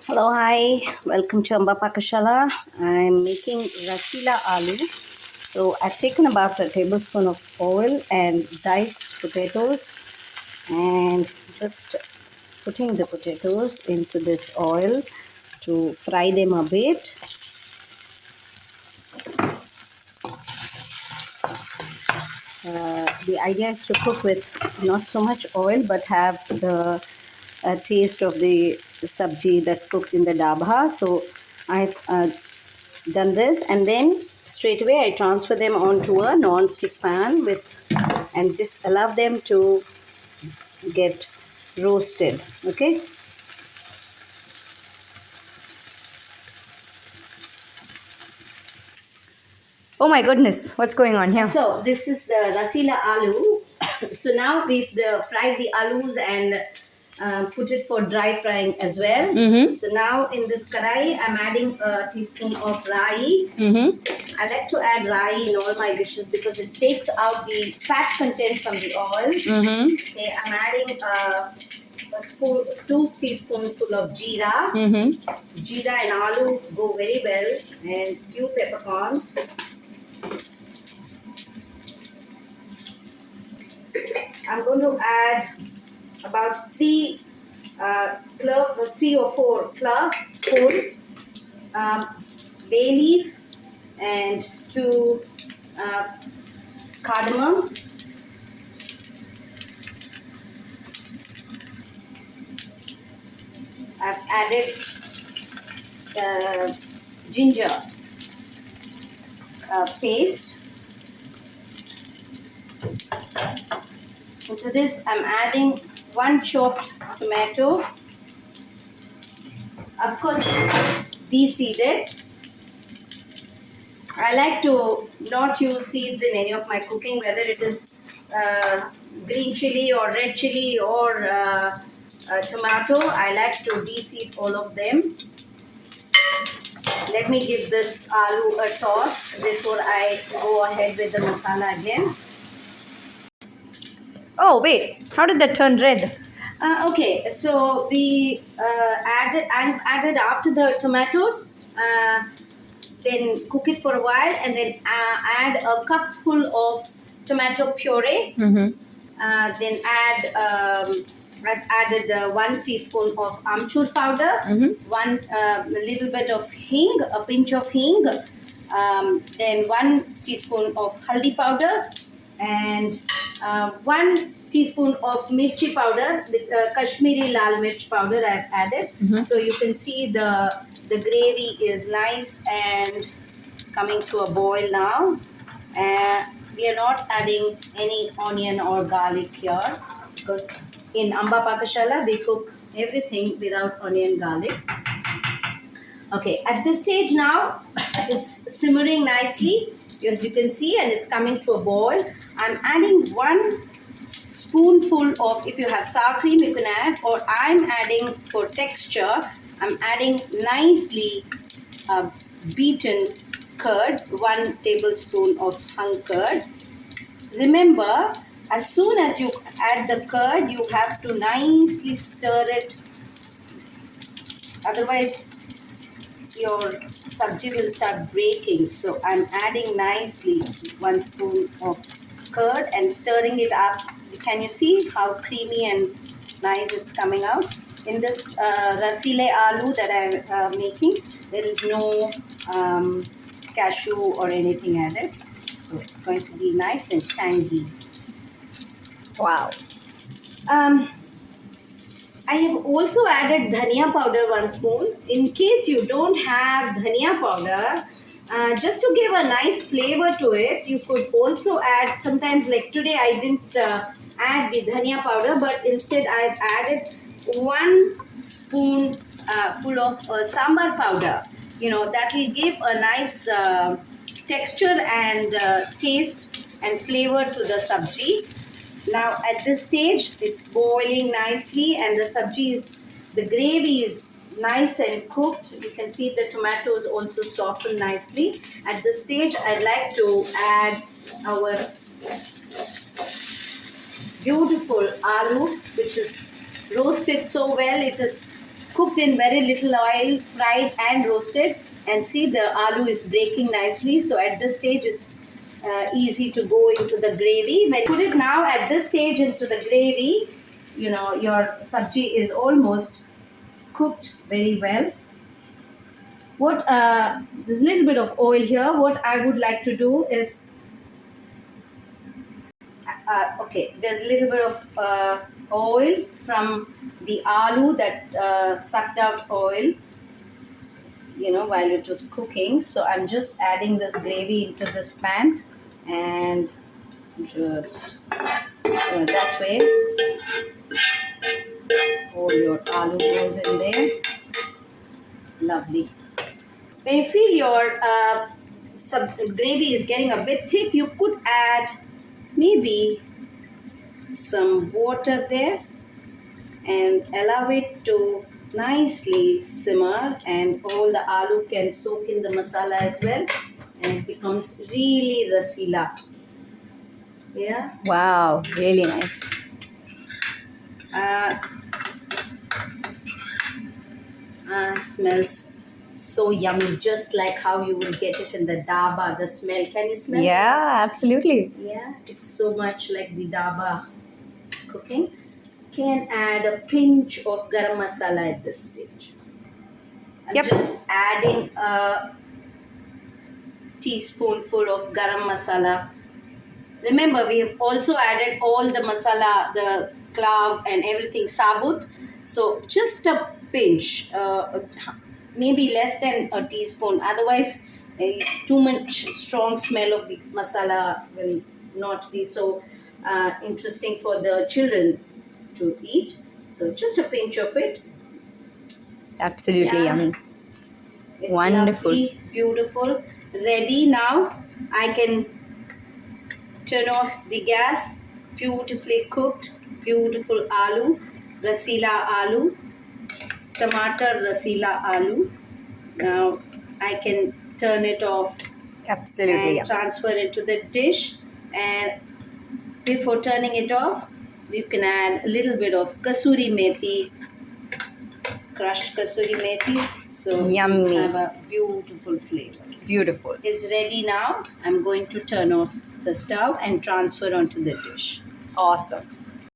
Hello, hi, welcome to Amba Pakashala. I'm making Rasila Aloo. So I've taken about a tablespoon of oil and diced potatoes and just putting the potatoes into this oil to fry them a bit. The idea is to cook with not so much oil but have the taste of the sabji that's cooked in the dabha. So I've done this, and then straight away I transfer them onto a non-stick pan with and just allow them to get roasted. Okay. Oh my goodness, what's going on here? So this is the rasila aloo. So now we've fried the aloos and put it for dry frying as well. So now in this karai, I'm adding a teaspoon of rai. I like to add rai in all my dishes because it takes out the fat content from the oil. Okay, I'm adding a spoon, 2 teaspoonful of jeera. Jeera and aloo go very well, and few peppercorns. I'm going to add about three or four cloves whole, bay leaf, and 2 cardamom. I've added ginger paste. Into this, I'm adding 1 chopped tomato, of course, de-seeded. I like to not use seeds in any of my cooking, whether it is green chili or red chili or tomato. I like to de-seed all of them. Let me give this aloo a toss before I go ahead with the masala again. Oh wait, how did that turn red? Okay, so we added after the tomatoes. Then cook it for a while, and then add a cupful of tomato puree. Then I've added 1 teaspoon of amchur powder, one little bit of hing, a pinch of hing, then 1 teaspoon of haldi powder, and 1 teaspoon of mirchi powder, Kashmiri lal mirch powder I've added. So you can see the gravy is nice and coming to a boil now. We are not adding any onion or garlic here because in Amba Pakashala we cook everything without onion garlic. Okay, at this stage now it's simmering nicely, as you can see, and it's coming to a boil. I'm adding 1 spoonful of, if you have sour cream you can add, or I'm adding for texture, I'm adding nicely beaten curd, 1 tablespoon of hung curd. Remember, as soon as you add the curd, you have to nicely stir it, otherwise your sabji will start breaking. So I'm adding nicely 1 spoon of curd and stirring it up. Can you see how creamy and nice it's coming out? In this rasile aloo that I'm making, there is no cashew or anything added. So it's going to be nice and sandy. Wow. I have also added dhania powder 1 spoon. In case you don't have dhania powder, just to give a nice flavor to it, you could also add, sometimes like today I didn't add the dhania powder, but instead I've added 1 spoon full of sambar powder. You know, that will give a nice texture and taste and flavor to the sabji. Now at this stage, it's boiling nicely and the sabji the gravy is nice and cooked. You can see the tomatoes also soften nicely. At this stage, I'd like to add our beautiful aloo, which is roasted so well. It is cooked in very little oil, fried and roasted. And see, the aloo is breaking nicely. So at this stage, it's easy to go into the gravy. When you put it now at this stage into the gravy, you know, your sabji is almost cooked very well. What there's a little bit of oil here. What I would like to do is, okay, there's a little bit of oil from the aloo that sucked out oil, you know, while it was cooking. So I'm just adding this gravy into this pan and just that way all your aloo goes in there. Lovely. When you feel your gravy is getting a bit thick, you could add maybe some water there and allow it to nicely simmer, and all the aloo can soak in the masala as well, and it becomes really rasila. Yeah. Wow, really nice. uh, Smells so yummy, just like how you will get it in the daba. The smell, can you smell? Yeah, absolutely. Yeah, it's so much like the daba cooking. Can add a pinch of garam masala at this stage. I'm Yep. just adding a teaspoonful of garam masala. Remember, we have also added all the masala, the clove and everything sabut. So just a pinch, maybe less than a teaspoon. Otherwise, too much strong smell of the masala will not be so interesting for the children to eat. So just a pinch of it. Absolutely Yeah. yummy. It's Wonderful. lovely, beautiful. Ready now. I can turn off the gas. Beautifully cooked, beautiful aloo, rasila aloo, tomato rasila aloo. Now I can turn it off Absolutely and yummy. transfer it to the dish. And before turning it off, we can add a little bit of kasuri methi, crushed kasuri methi. So Yummy. we have a beautiful flavor. Beautiful. Is ready now. I'm going to turn off the stove and transfer onto the dish. Awesome.